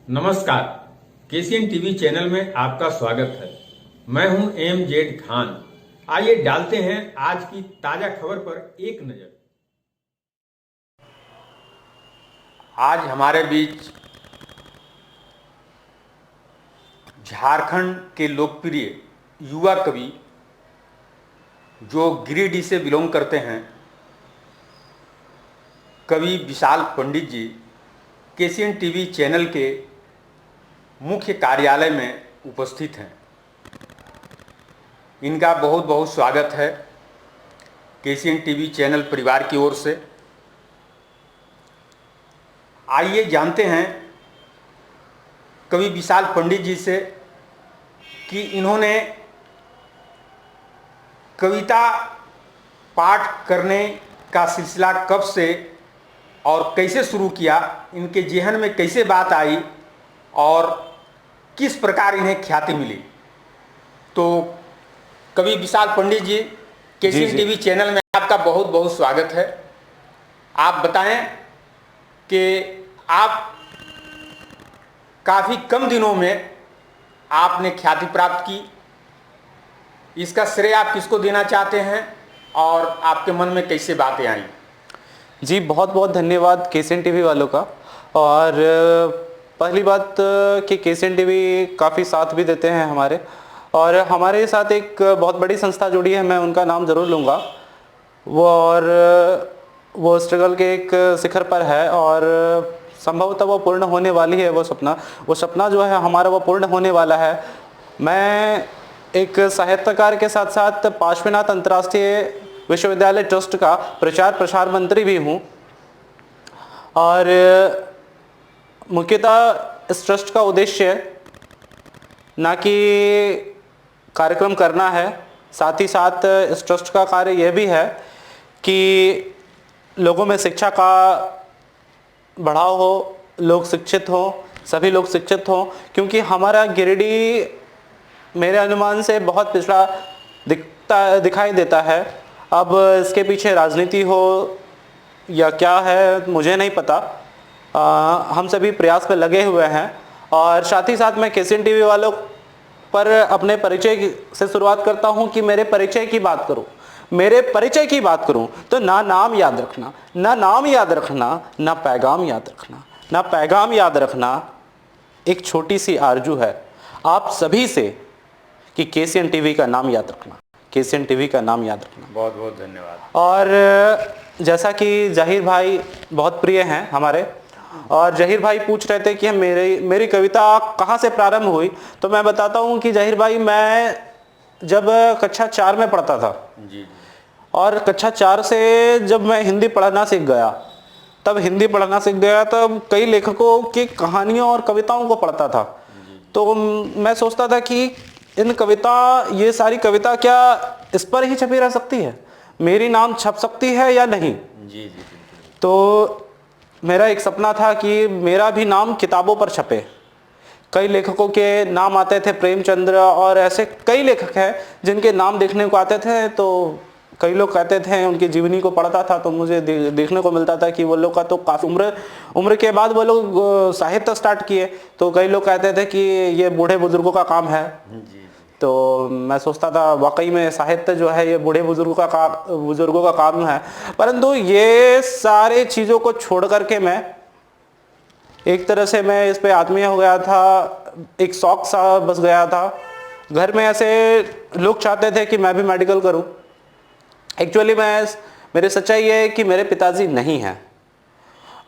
नमस्कार। KCN TV channel में आपका स्वागत है। मैं हूं एम.जेड. खान। आइए डालते हैं आज की ताजा खबर पर एक नजर। आज हमारे बीच झारखंड के लोकप्रिय युवा कवि जो गिरिडीह से बिलोंग करते हैं, कवि विशाल पंडित जी केसीएन टीवी चैनल के मुख्य कार्यालय में उपस्थित हैं। इनका बहुत बहुत स्वागत है केसीएन टीवी चैनल परिवार की ओर से। आइए जानते हैं कवि विशाल पंडित जी से कि इन्होंने कविता पाठ करने का सिलसिला कब से और कैसे शुरू किया, इनके जेहन में कैसे बात आई और किस प्रकार इन्हें ख्याति मिली। तो कवि विशाल पंडित जी, केसीएन टीवी चैनल में आपका बहुत बहुत स्वागत है। आप बताएं कि आप काफ़ी कम दिनों में आपने ख्याति प्राप्त की, इसका श्रेय आप किसको देना चाहते हैं और आपके मन में कैसे बातें आई? जी, बहुत बहुत धन्यवाद केसीएन टीवी वालों का। और पहली बात कि केसीएन टीवी काफ़ी साथ भी देते हैं हमारे, और हमारे साथ एक बहुत बड़ी संस्था जुड़ी है, मैं उनका नाम ज़रूर लूँगा। वो स्ट्रगल के एक शिखर पर है और संभवतः वो पूर्ण होने वाली है। वो सपना जो है हमारा, वो पूर्ण होने वाला है। मैं एक साहित्यकार के साथ साथ पार्श्वनाथ अंतर्राष्ट्रीय विश्वविद्यालय ट्रस्ट का प्रचार प्रसार मंत्री भी हूँ, और मुख्यतः इस ट्रस्ट का उद्देश्य ना कि कार्यक्रम करना है, साथ ही साथ इस ट्रस्ट का कार्य यह भी है कि लोगों में शिक्षा का बढ़ाव हो, लोग शिक्षित हों, सभी लोग शिक्षित हों, क्योंकि हमारा गिरिडीह मेरे अनुमान से बहुत पिछड़ा दिखाई देता है। अब इसके पीछे राजनीति हो या क्या है मुझे नहीं पता। हम सभी प्रयास में लगे हुए हैं। और साथ ही साथ मैं केसीएन टीवी वालों पर अपने परिचय से शुरुआत करता हूं कि मेरे परिचय की बात करूं तो ना नाम याद रखना, ना पैगाम याद रखना एक छोटी सी आरजू है आप सभी से कि केसीएन टीवी का नाम याद रखना। बहुत बहुत धन्यवाद। और जैसा कि जहीर भाई बहुत प्रिय हैं हमारे, और जहीर भाई पूछ रहे थे कि मेरी कविता कहाँ से प्रारंभ हुई, तो मैं बताता हूँ कि जहीर भाई, मैं जब कक्षा 4 में पढ़ता था जी, और कक्षा 4 से जब मैं हिंदी पढ़ना सीख गया, तब कई लेखकों की कहानियों और कविताओं को पढ़ता था। तो मैं सोचता था कि ये सारी कविता क्या इस पर ही छपी रह सकती है, मेरी नाम छप सकती है या नहीं। जी। तो मेरा एक सपना था कि मेरा भी नाम किताबों पर छपे। कई लेखकों के नाम आते थे, प्रेमचंद्र और ऐसे कई लेखक हैं जिनके नाम देखने को आते थे। तो कई लोग कहते थे, उनकी जीवनी को पढ़ता था तो मुझे देखने को मिलता था कि वो लोग का तो काफ़ी उम्र के बाद वो लोग साहित्य स्टार्ट किए। तो कई लोग कहते थे कि ये बूढ़े बुजुर्गों का काम है। तो मैं सोचता था वाकई में साहित्य जो है ये बूढ़े बुजुर्गों का काम है। परंतु ये सारे चीज़ों को छोड़ करके मैं एक तरह से मैं इस पे आत्मीय हो गया था, एक शौक सा बस गया था। घर में ऐसे लोग चाहते थे कि मैं भी मेडिकल करूं। एक्चुअली मेरी सच्चाई ये है कि मेरे पिताजी नहीं हैं,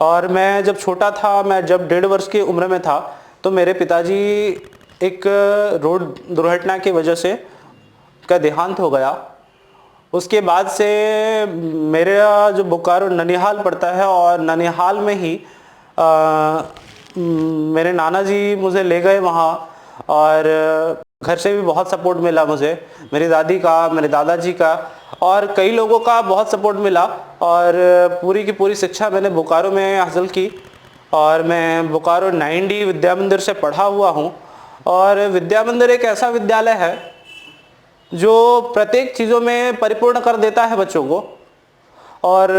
और मैं जब छोटा था, मैं जब 1.5 वर्ष की उम्र में था, तो मेरे पिताजी एक रोड दुर्घटना की वजह से का देहांत हो गया। उसके बाद से मेरा जो बोकारो ननिहाल पड़ता है, और ननिहाल में ही मेरे नाना जी मुझे ले गए वहाँ, और घर से भी बहुत सपोर्ट मिला मुझे, मेरी दादी का, मेरे दादाजी का और कई लोगों का बहुत सपोर्ट मिला। और पूरी की पूरी शिक्षा मैंने बोकारो में हासिल की, और मैं बोकारो 9D विद्या मंदिर से पढ़ा हुआ हूँ। और विद्या मंदिर एक ऐसा विद्यालय है जो प्रत्येक चीज़ों में परिपूर्ण कर देता है बच्चों को। और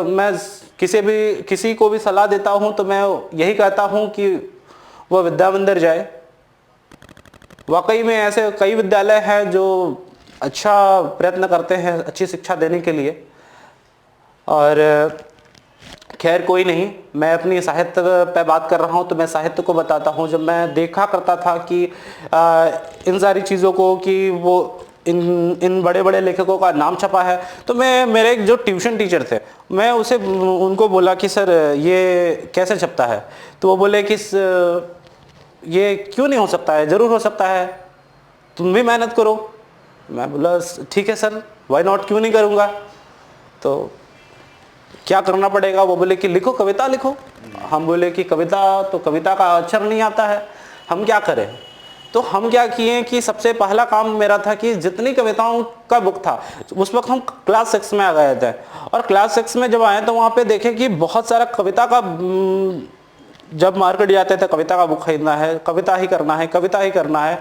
मैं किसी को भी सलाह देता हूँ तो मैं यही कहता हूँ कि वह विद्या मंदिर जाए। वाकई में ऐसे कई विद्यालय हैं जो अच्छा प्रयत्न करते हैं अच्छी शिक्षा देने के लिए। और खैर कोई नहीं, मैं अपनी साहित्य पे बात कर रहा हूँ तो मैं साहित्य को बताता हूँ। जब मैं देखा करता था कि इन सारी चीज़ों को कि वो इन बड़े बड़े लेखकों का नाम छपा है, तो मैं मेरे एक जो ट्यूशन टीचर थे मैं उनको बोला कि सर ये कैसे छपता है। तो वो बोले कि ये क्यों नहीं हो सकता है, ज़रूर हो सकता है, तुम भी मेहनत करो। मैं बोला ठीक है सर, वाई नॉट, क्यों नहीं करूँगा। तो क्या करना पड़ेगा। वो बोले कि लिखो, कविता लिखो। हम बोले कि कविता का अक्षर नहीं आता है, हम क्या करें। तो हम क्या किए कि सबसे पहला काम मेरा था कि जितनी कविताओं का बुक था, उस वक्त हम क्लास 6 में आ गए थे, और क्लास 6 में जब आए तो वहाँ पे देखे कि बहुत सारा कविता का, जब मार्केट जाते थे कविता का बुक खरीदना है, कविता ही करना है,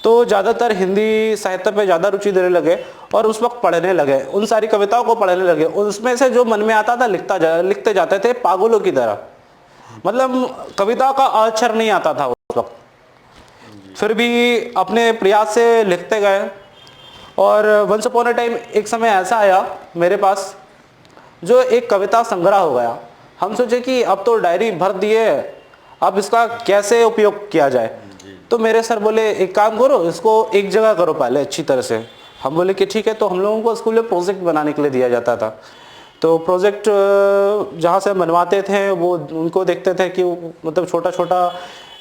तो ज़्यादातर हिंदी साहित्य पे ज़्यादा रुचि देने लगे और उस वक्त पढ़ने लगे, उन सारी कविताओं को पढ़ने लगे। उसमें से जो मन में आता था लिखते जाते थे पागलों की तरह, मतलब कविता का अक्षर नहीं आता था उस वक्त। फिर भी अपने प्रयास से लिखते गए, और वंस अपॉन अ टाइम एक समय ऐसा आया मेरे पास जो एक कविता संग्रह हो गया। हम सोचे कि अब तो डायरी भर दिए, अब इसका कैसे उपयोग किया जाए। तो मेरे सर बोले एक काम करो, इसको एक जगह करो पहले अच्छी तरह से। हम बोले कि ठीक है। तो हम लोगों को स्कूल में प्रोजेक्ट बनाने के लिए दिया जाता था। तो प्रोजेक्ट जहाँ से बनवाते थे वो उनको देखते थे कि मतलब छोटा छोटा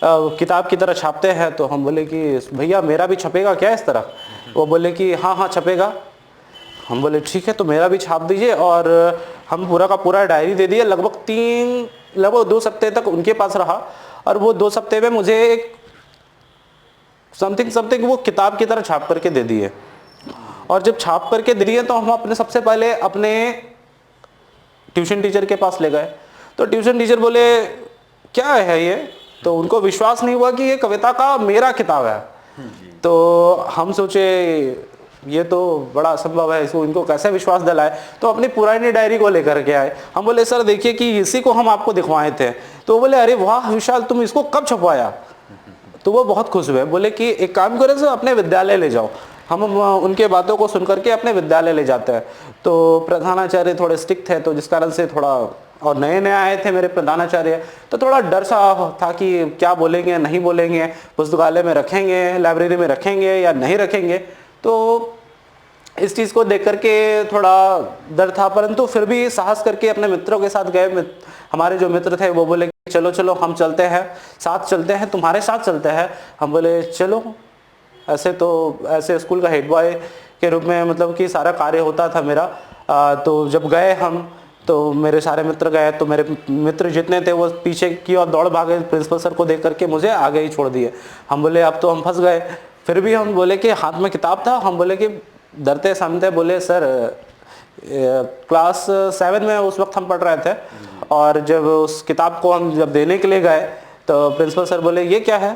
किताब की तरह छापते हैं। तो हम बोले कि भैया मेरा भी छपेगा क्या इस तरह। वो बोले कि हाँ छपेगा। हम बोले ठीक है, तो मेरा भी छाप दीजिए। और हम पूरा का पूरा डायरी दे दिया। लगभग 2 हफ्ते तक उनके पास रहा, और वो 2 हफ्ते में मुझे एक समथिंग वो किताब की तरह छाप करके दे दिए। और जब छाप करके दे दिए तो हम सबसे पहले अपने ट्यूशन टीचर के पास ले गए। तो ट्यूशन टीचर बोले क्या है ये। तो उनको विश्वास नहीं हुआ कि ये कविता का मेरा किताब है। तो हम सोचे ये तो बड़ा असंभव है, इसको इनको कैसे विश्वास दिलाए। तो अपनी पुरानी डायरी को लेकर के आए। हम बोले सर देखिए कि इसी को हम आपको दिखवाए थे। तो वो बोले अरे वाह विशाल, तुम इसको कब छपवाया। तो वो बहुत खुश हुए, बोले कि एक काम करो सर, अपने विद्यालय ले जाओ। हम उनके बातों को सुन करके अपने विद्यालय ले जाते हैं। तो प्रधानाचार्य थोड़े स्ट्रिक्ट थे, तो जिस कारण से थोड़ा, और नए नए आए थे मेरे प्रधानाचार्य, तो थोड़ा डर सा था कि क्या बोलेंगे नहीं बोलेंगे, पुस्तकालय में रखेंगे, लाइब्रेरी में रखेंगे या नहीं रखेंगे। तो इस चीज़ को देख करके थोड़ा डर था, परंतु फिर भी साहस करके अपने मित्रों के साथ गए। हमारे जो मित्र थे वो बोले चलो चलो हम चलते हैं, साथ चलते हैं, तुम्हारे साथ चलते हैं। हम बोले चलो। ऐसे स्कूल का हेड बॉय के रूप में मतलब कि सारा कार्य होता था मेरा। तो जब गए हम, तो मेरे सारे मित्र गए, तो मेरे मित्र जितने थे वो पीछे की और दौड़ भागे, प्रिंसिपल सर को देख करके मुझे आगे ही छोड़ दिए। हम बोले अब तो हम फंस गए। फिर भी हम बोले कि हाथ में किताब था। हम बोले कि डरते सामने बोले सर क्लास 7 में उस वक्त हम पढ़ रहे थे, और जब उस किताब को हम जब देने के लिए गए तो प्रिंसिपल सर बोले ये क्या है,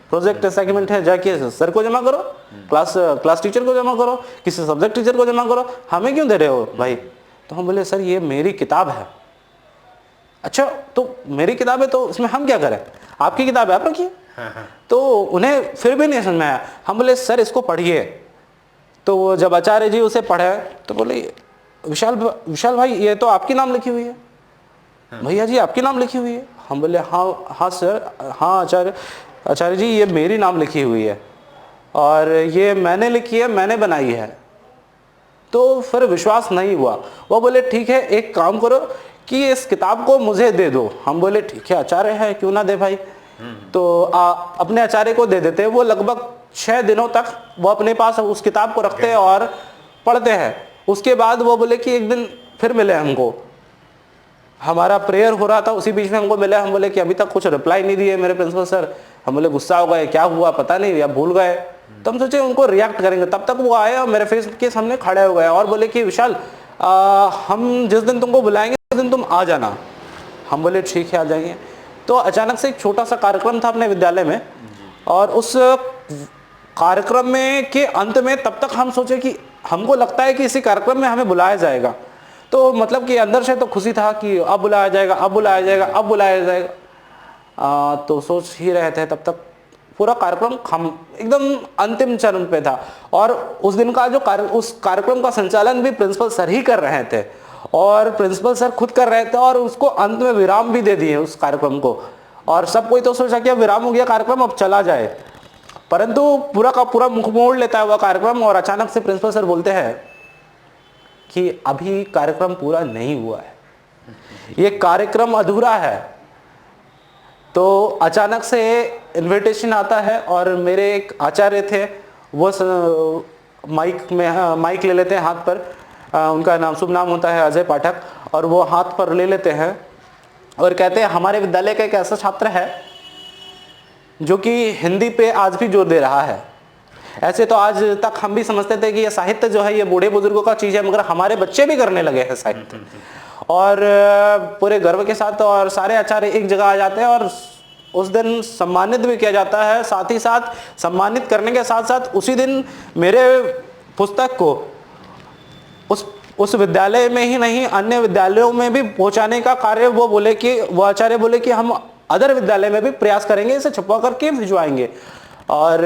प्रोजेक्ट असाइनमेंट है, जाके सर को जमा करो, क्लास टीचर को जमा करो, किसी सब्जेक्ट टीचर को जमा करो, हमें क्यों दे रहे हो भाई। तो हम बोले सर ये मेरी किताब है। अच्छा तो मेरी किताब है तो इसमें हम क्या करें, आपकी किताब है आप रखिए। तो उन्हें फिर भी नहीं समझ में आया। हम बोले सर इसको पढ़िए। तो वो जब आचार्य जी उसे पढ़े तो बोले विशाल भाई ये तो आपकी नाम लिखी हुई है। भैया जी आपकी नाम लिखी हुई है। हम बोले हाँ सर, हाँ आचार्य जी ये मेरी नाम लिखी हुई है, और ये मैंने लिखी है, मैंने बनाई है। तो फिर विश्वास नहीं हुआ। वो बोले ठीक है एक काम करो कि इस किताब को मुझे दे दो। हम बोले ठीक है आचार्य है, क्यों ना दे भाई। तो अपने आचार्य को दे देते। वो लगभग 6 दिनों तक वो अपने पास उस किताब को रखते हैं और पढ़ते हैं। उसके बाद वो बोले कि एक दिन फिर मिले हमको, हमारा प्रेयर हो रहा था उसी बीच में हमको मिले। हम बोले कि अभी तक कुछ रिप्लाई नहीं दिए मेरे प्रिंसिपल सर। हम बोले गुस्सा हो गए, क्या हुआ पता नहीं, या भूल गए। तो हम सोचे उनको रिएक्ट करेंगे। तब तक वो आए और मेरे फेस के सामने खड़े हो गए और बोले कि विशाल हम जिस दिन तुमको बुलाएंगे उस दिन तुम आ जाना। हम बोले ठीक है आ जाएंगे। तो अचानक से एक छोटा सा कार्यक्रम था अपने विद्यालय में, और उस कार्यक्रम में के अंत में तब तक हम सोचे कि हमको लगता है कि इसी कार्यक्रम में हमें बुलाया जाएगा। तो मतलब कि अंदर से तो खुशी था कि अब बुलाया जाएगा, अब बुलाया जाएगा, अब बुलाया जाएगा। तो सोच ही रहे थे, तब तक पूरा कार्यक्रम हम एकदम अंतिम चरण पे था। और उस दिन का जो उस कार्यक्रम का संचालन भी प्रिंसिपल सर ही कर रहे थे, और प्रिंसिपल सर खुद कर रहे थे, और उसको अंत में विराम भी दे दिए उस कार्यक्रम को। और सब कोई तो सोचा कि अब विराम हो गया कार्यक्रम, अब चला जाए, परंतु पूरा का पूरा मुख मोड़ लेता है वह कार्यक्रम, और अचानक से प्रिंसिपल सर बोलते हैं कि अभी कार्यक्रम पूरा नहीं हुआ है, ये कार्यक्रम अधूरा है। तो अचानक से इनविटेशन आता है, और मेरे एक आचार्य थे, वो माइक ले लेते हैं हाथ पर, उनका नाम शुभ नाम होता है अजय पाठक, और वो हाथ पर ले लेते हैं और कहते हैं हमारे विद्यालय का एक ऐसा छात्र है जो कि हिंदी पे आज भी जोर दे रहा है। ऐसे तो आज तक हम भी समझते थे कि ये साहित्य जो है ये बूढ़े बुजुर्गों का चीज़ है, मगर हमारे बच्चे भी करने लगे हैं साहित्य। और पूरे गर्व के साथ और सारे आचार्य एक जगह आ जाते हैं, और उस दिन सम्मानित भी किया जाता है। साथ ही साथ सम्मानित करने के साथ साथ उसी दिन मेरे पुस्तक को उस विद्यालय में ही नहीं, अन्य विद्यालयों में भी पहुंचाने का कार्य वो आचार्य बोले कि हम अदर विद्यालय में भी प्रयास करेंगे, इसे छपवा करके भिजवाएंगे। और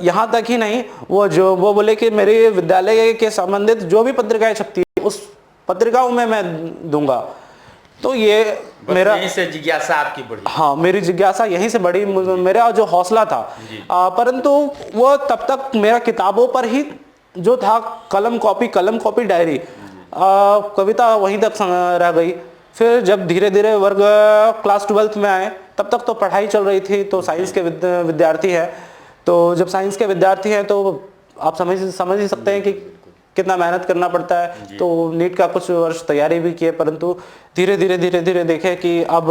यहाँ तक ही नहीं, वो बोले कि मेरे विद्यालय के संबंधित जो भी पत्रिकाएं छपती है उस पत्रिकाओं में मैं दूंगा। तो ये मेरा यहीं से जिज्ञासा आपकी बढ़ी। हाँ, मेरी जिज्ञासा यहीं से बढ़ी, मेरा जो हौसला था। परंतु वो तब तक मेरा किताबों पर ही जो था, कलम कॉपी डायरी, कविता वहीं तक रह गई। फिर जब धीरे धीरे वर्ग क्लास 12th में आए, तब तक तो पढ़ाई चल रही थी, तो साइंस के विद्यार्थी हैं। तो जब साइंस के विद्यार्थी हैं तो आप समझ ही सकते हैं कि कितना मेहनत करना पड़ता है। तो नीट का कुछ वर्ष तैयारी भी किए, परंतु धीरे धीरे देखे कि अब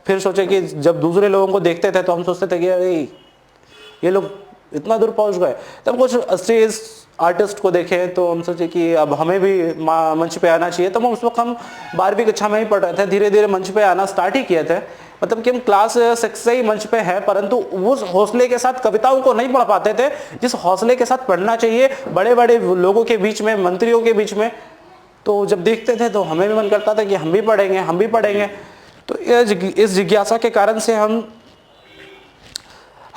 फिर सोचे कि जब दूसरे लोगों को देखते थे तो हम सोचते थे कि अरे ये लोग इतना दूर पहुंच गए। तब कुछ स्टेज आर्टिस्ट को देखे तो हम सोचे कि अब हमें भी मंच पे आना चाहिए। तो उस वक्त हम 12वीं कक्षा में ही पढ़ रहे थे, धीरे धीरे मंच पे आना स्टार्ट ही किए थे। मतलब कि हम क्लास 6 से ही मंच पे हैं, परंतु उस हौसले के साथ कविताओं को नहीं पढ़ पाते थे जिस हौसले के साथ पढ़ना चाहिए बड़े बड़े लोगों के बीच में, मंत्रियों के बीच में। तो जब देखते थे तो हमें भी मन करता था कि हम भी पढ़ेंगे। तो इस जिज्ञासा के कारण से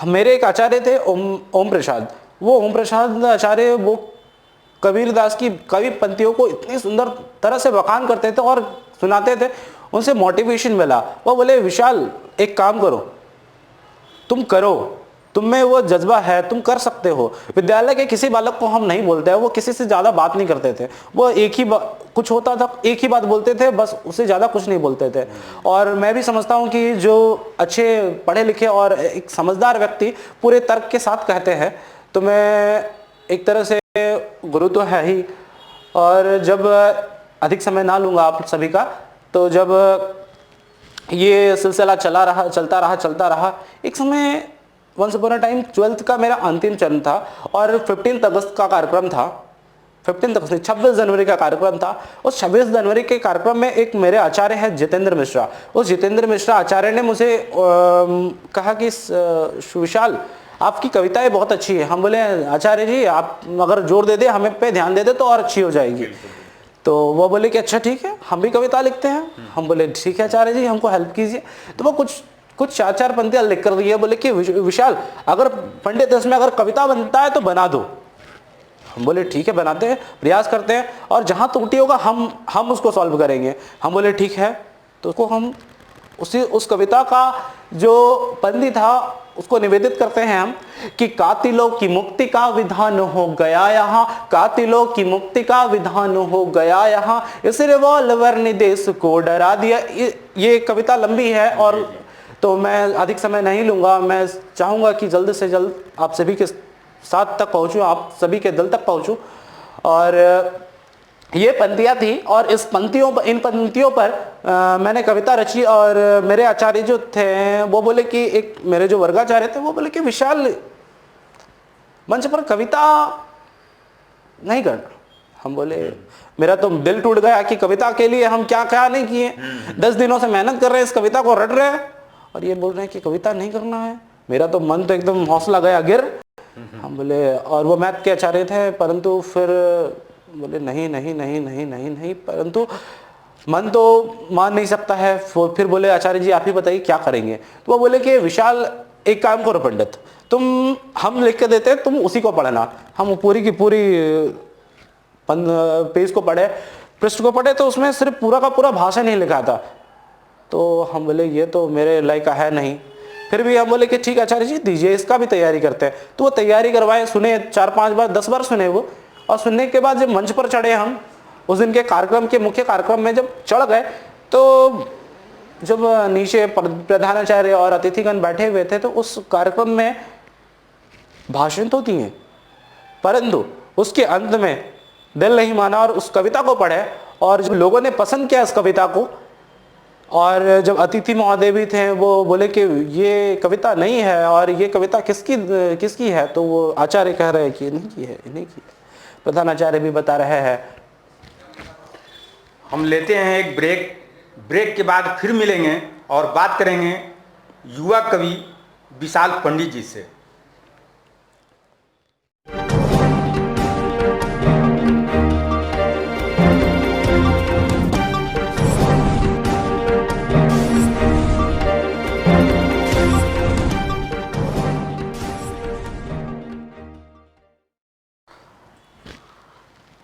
मेरे एक आचार्य थे ओम प्रसाद। वो ओम प्रसाद आचार्य वो कबीरदास की कवि पंक्तियों को इतनी सुंदर तरह से बखान करते थे और सुनाते थे। उनसे मोटिवेशन मिला। वो बोले विशाल एक काम करो, तुम करो, तुम में वो जज्बा है, तुम कर सकते हो। विद्यालय के किसी बालक को हम नहीं बोलते हैं, वो किसी से ज़्यादा बात नहीं करते थे। वो एक ही कुछ होता था, एक ही बात बोलते थे, बस उससे ज़्यादा कुछ नहीं बोलते थे। और मैं भी समझता हूँ कि जो अच्छे पढ़े लिखे और एक समझदार व्यक्ति पूरे तर्क के साथ कहते हैं, तो मैं एक तरह से गुरु तो है ही। और जब अधिक समय ना लूँगा आप सभी का, तो जब ये सिलसिला चलता रहा, एक समय once upon a time 12th का मेरा अंतिम चरण था और 15 अगस्त का कार्यक्रम था। 26 जनवरी का कार्यक्रम था। उस 26 जनवरी के कार्यक्रम में एक मेरे आचार्य है जितेंद्र मिश्रा। उस जितेंद्र मिश्रा आचार्य ने मुझे कहा कि विशाल आपकी कविताएं बहुत अच्छी है। हम बोले आचार्य जी आप अगर जोर दे दे, हमें पे ध्यान दे दे तो और अच्छी हो जाएगी। तो वो बोले कि अच्छा ठीक है, हम भी कविता लिखते हैं। हम बोले ठीक है आचार्य जी, हमको हेल्प कीजिए। तो वो कुछ 4 पंक्तियां लिख कर दिए। बोले कि विशाल अगर पंडित में अगर कविता बनता है तो बना दो। हम बोले ठीक है, बनाते हैं, प्रयास करते हैं, और जहां त्रुटि होगा हम उसको सॉल्व करेंगे। हम बोले ठीक है। तो उसको हम उस कविता का जो पंक्ति था उसको निवेदित करते हैं हम कि कातिलों की मुक्ति का विधान हो गया यहाँ, कातिलों की मुक्ति का विधान हो गया यहाँ, इस रिवॉल्वर ने देश को डरा दिया। ये कविता लंबी है और तो मैं अधिक समय नहीं लूँगा। मैं चाहूँगा कि जल्द से जल्द आप सभी के साथ तक पहुँचूँ, आप सभी के दिल तक पहुँचूँ। और ये पंक्तियाँ थी और इन पंक्तियों पर मैंने कविता रची। और मेरे आचार्य जो थे वो बोले कि एक मेरे जो वर्गाचार्य थे वो बोले कि विशाल मंच पर कविता नहीं करना। हम बोले मेरा तो दिल टूट गया कि कविता के लिए हम क्या नहीं किए। 10 दिनों से मेहनत कर रहे हैं, इस कविता को रट रहे हैं और ये बोल रहे हैं कि कविता नहीं करना है। मेरा तो मन तो एकदम हौसला गया गिर। हम बोले, और वो मैथ के आचार्य थे, परंतु फिर बोले नहीं, परंतु मन तो मान नहीं सकता है। फिर बोले आचार्य जी आप ही बताइए क्या करेंगे। तो वो बोले कि विशाल एक काम करो पंडित, तुम हम लिख के देते हैं, तुम उसी को पढ़ना। हम पूरी की पूरी पेज को पढ़े, पृष्ठ को पढ़े, तो उसमें सिर्फ पूरा का पूरा भाषण ही लिखा था। तो हम बोले ये तो मेरे लायक का है नहीं। फिर भी हम बोले कि ठीक है आचार्य जी दीजिए, इसका भी तैयारी करते हैं। तो वो तैयारी करवाए, सुने 4-5 बार 10 बार सुने वो। और सुनने के बाद जब मंच पर चढ़े हम, उस दिन के कार्यक्रम के मुख्य कार्यक्रम में जब चढ़ गए, तो जब नीचे प्रधानाचार्य और अतिथिगण बैठे हुए थे, तो उस कार्यक्रम में भाषण तो दिए, परंतु उसके अंत में दिल नहीं माना और उस कविता को पढ़े। और जब लोगों ने पसंद किया इस कविता को, और जब अतिथि महोदय भी थे वो बोले कि ये कविता नहीं है और ये कविता किसकी है, तो वो आचार्य कह रहे हैं कि इन्हीं की है, इन्हीं की है। प्रधानाचार्य भी बता रहे हैं। हम लेते हैं एक ब्रेक के बाद फिर मिलेंगे और बात करेंगे युवा कवि विशाल पंडित जी से।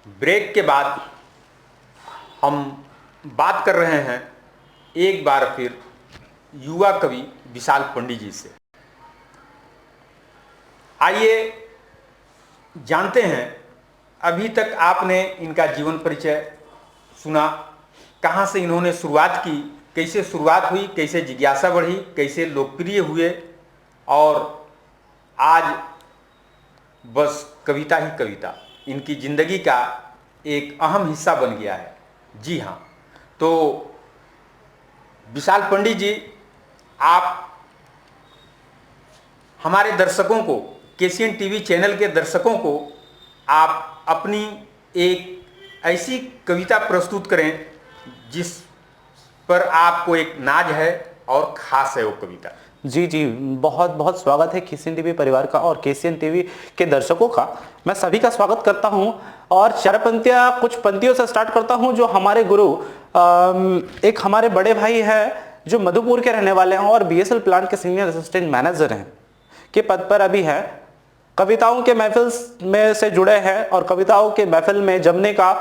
ब्रेक के बाद हम बात कर रहे हैं एक बार फिर युवा कवि विशाल पंडित जी से। आइए जानते हैं, अभी तक आपने इनका जीवन परिचय सुना, कहाँ से इन्होंने शुरुआत की, कैसे शुरुआत हुई, कैसे जिज्ञासा बढ़ी, कैसे लोकप्रिय हुए, और आज बस कविता ही कविता इनकी ज़िंदगी का एक अहम हिस्सा बन गया है। जी हाँ, तो विशाल पंडित जी, आप हमारे दर्शकों को, केसीएन टीवी चैनल के दर्शकों को आप अपनी एक ऐसी कविता प्रस्तुत करें जिस पर आपको एक नाज है और ख़ास है वो कविता। जी जी, बहुत बहुत स्वागत है केसीएन टीवी परिवार का और केसीएन टीवी के दर्शकों का। मैं सभी का स्वागत करता हूं और चार पंक्तियां, कुछ पंक्तियों से स्टार्ट करता हूं जो हमारे गुरु, एक हमारे बड़े भाई हैं जो मधुपुर के रहने वाले हैं और बीएसएल प्लांट के सीनियर असिस्टेंट मैनेजर हैं के पद पर अभी हैं। कविताओं के महफिल में से जुड़े हैं और कविताओं के महफिल में जमने का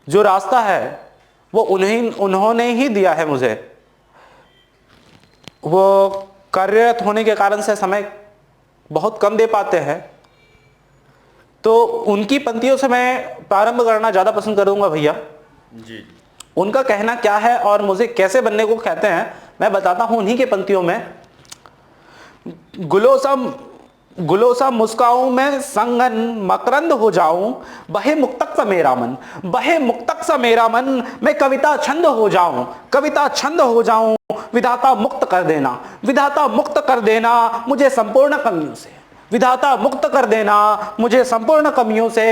जो रास्ता है वो उन्होंने ही दिया है मुझे। वो कार्यरत होने के कारण से समय बहुत कम दे पाते हैं, तो उनकी पंक्तियों से मैं प्रारंभ करना ज़्यादा पसंद करूंगा भैया जी। उनका कहना क्या है और मुझे कैसे बनने को कहते हैं मैं बताता हूं उन्हीं के पंक्तियों में। गुलोसा मुस्काऊं मैं संगन मकरंद हो जाऊं, बहे मुक्तक सा मेरा मन, बहे मुक्तक सा मेरा मन, मैं कविता छंद हो जाऊं, कविता छंद हो जाऊं, विधाता मुक्त कर देना, विधाता मुक्त कर देना मुझे संपूर्ण कमियों से, विधाता मुक्त कर देना मुझे संपूर्ण कमियों से,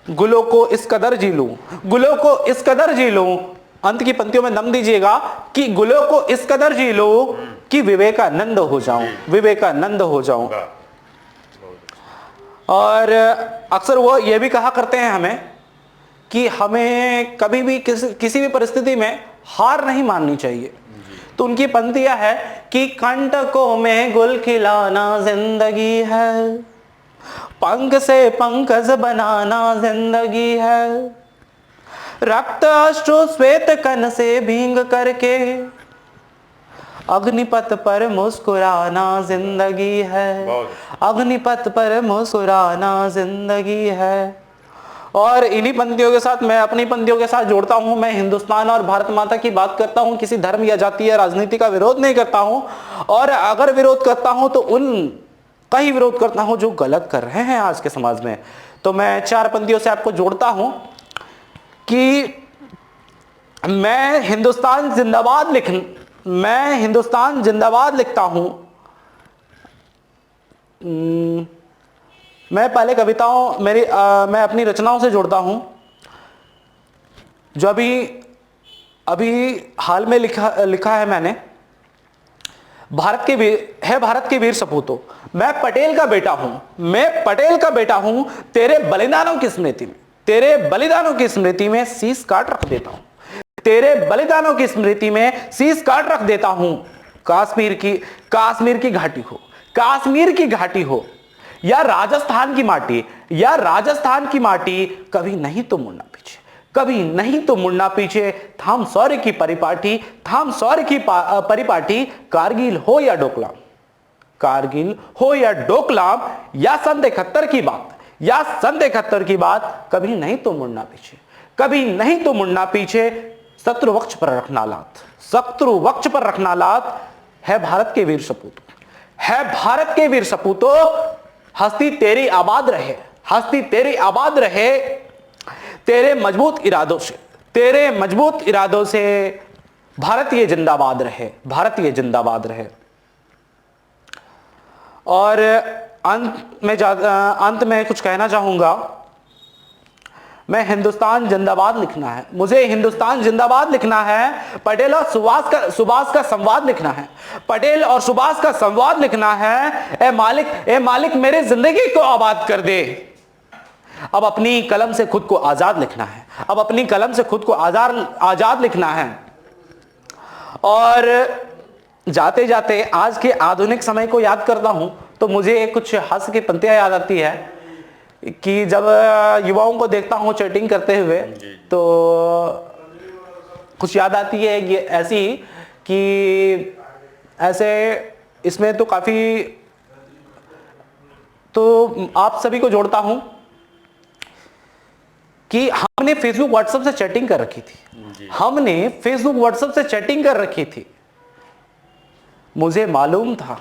गुलों को इस कदर जी लूं, गुलों को इस कदर जी लूं। अंत की पंक्तियों में दम दीजिएगा कि गुलों को इस कदर जी लूं कि विवेकानंद हो जाऊं, विवेकानंद हो जाऊं। और अक्सर वो ये भी कहा करते हैं हमें कि हमें कभी भी किसी भी परिस्थिति में हार नहीं माननी चाहिए। तो उनकी पंक्तियां है कि कंटकों में गुल खिलाना जिंदगी है, पंख से पंकज बनाना जिंदगी है, रक्त अश्रु श्वेत कण से भींग करके अग्निपथ पर मुस्कुराना जिंदगी है, अग्निपथ पर मुस्कुराना जिंदगी है। और इन्हीं पंक्तियों के साथ मैं अपनी पंक्तियों के साथ जोड़ता हूं। मैं हिंदुस्तान और भारत माता की बात करता हूं, किसी धर्म या जाति या राजनीति का विरोध नहीं करता हूं, और अगर विरोध करता हूं तो उन का ही विरोध करता हूं जो गलत कर रहे हैं आज के समाज में। तो मैं चार पंक्तियों से आपको जोड़ता हूं कि मैं हिंदुस्तान जिंदाबाद लिखता हूं। मैं पहले कविताओं मैं अपनी रचनाओं से जोड़ता हूं जो अभी हाल में लिखा है मैंने। भारत के वीर सपूतों, मैं पटेल का बेटा हूं, तेरे बलिदानों की स्मृति में शीश काट रख देता हूं, तेरे बलिदानों की स्मृति में शीश काट रख देता हूं। कश्मीर की घाटी हो, कश्मीर की घाटी हो या राजस्थान की माटी, या राजस्थान की माटी, कभी नहीं तो मुड़ना पीछे, कभी नहीं तो मुड़ना पीछे। थाम शौर्य की परिपाटी, थाम शौर्य की परिपाटी, कारगिल हो या डोकलाम, कारगिल हो या डोकलाम, या सन 71 की बात, या सन 71 की बात, कभी नहीं तो मुड़ना पीछे, कभी नहीं तो मुड़ना पीछे। शत्रु वक्ष पर रखना लात, शत्रु वक्ष पर रखना लात, है भारत के वीर सपूतों, है भारत के वीर सपूतों। हस्ती तेरी आबाद रहे, हस्ती तेरी आबाद रहे, तेरे मजबूत इरादों से, तेरे मजबूत इरादों से। भारतीय जिंदाबाद रहे, भारतीय जिंदाबाद रहे। और अंत में कुछ कहना चाहूंगा। मैं हिंदुस्तान जिंदाबाद लिखना है, मुझे हिंदुस्तान जिंदाबाद लिखना है। पटेल और सुभाष का संवाद लिखना है, पटेल और सुभाष का संवाद लिखना है। ए मालिक मेरे जिंदगी को आबाद कर दे। अब अपनी कलम से खुद को आजाद लिखना है, अब अपनी कलम से खुद को आजाद लिखना है। और जाते जाते आज के आधुनिक समय को याद करता हूं तो मुझे कुछ हास्य की पंक्तियां याद आती है कि जब युवाओं को देखता हूं चैटिंग करते हुए तो कुछ याद आती है ये ऐसी कि ऐसे इसमें तो काफी, तो आप सभी को जोड़ता हूं कि हमने फेसबुक व्हाट्सएप से चैटिंग कर रखी थी, हमने फेसबुक व्हाट्सएप से चैटिंग कर रखी थी। मुझे मालूम था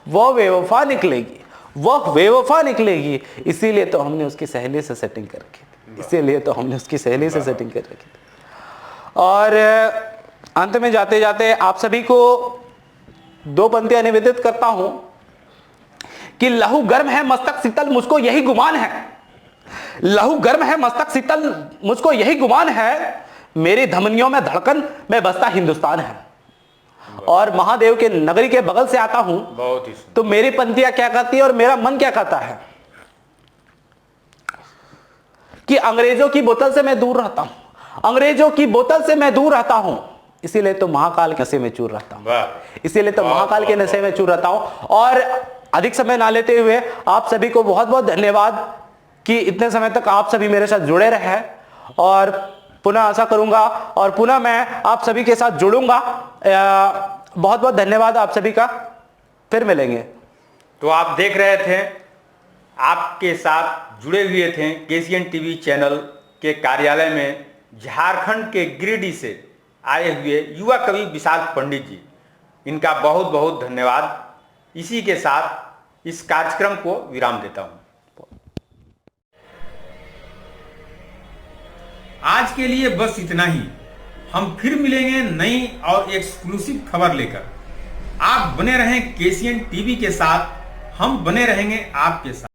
वो बेवफा निकलेगी, वह बेवफा निकलेगी, इसीलिए तो हमने उसकी सहेली से सेटिंग कर रखी थी, इसीलिए तो हमने उसकी सहेली से सेटिंग कर रखी थी। और अंत में जाते जाते आप सभी को दो पंक्तियां निवेदित करता हूं कि लहू गर्म है मस्तक शीतल, मुझको यही गुमान है, लहू गर्म है मस्तक शीतल, मुझको यही गुमान है। मेरी धमनियों में धड़कन में बसता हिंदुस्तान है। और महादेव के नगरी के बगल से आता हूं तो मेरी पंक्तियां क्या कहती है और मेरा मन क्या कहता है कि अंग्रेजों की बोतल से मैं दूर रहता हूं, अंग्रेजों की बोतल से मैं दूर रहता हूं, इसीलिए तो महाकाल के नशे में चूर रहता हूं, इसीलिए तो महाकाल के नशे में चूर रहता हूं। और अधिक समय ना लेते हुए आप सभी को बहुत बहुत धन्यवाद कि इतने समय तक आप सभी मेरे साथ जुड़े रहे। और पुनः आशा करूंगा और पुनः मैं आप सभी के साथ जुड़ूंगा। बहुत बहुत धन्यवाद आप सभी का, फिर मिलेंगे। तो आप देख रहे थे, आपके साथ जुड़े हुए थे केसीएन टीवी चैनल के कार्यालय में झारखंड के गिरिडीह से आए हुए युवा कवि विशाल पंडित जी। इनका बहुत बहुत धन्यवाद। इसी के साथ इस कार्यक्रम को विराम देता हूं। आज के लिए बस इतना ही। हम फिर मिलेंगे नई और एक्सक्लूसिव खबर लेकर। आप बने रहें केसीएन टीवी के साथ, हम बने रहेंगे आपके साथ।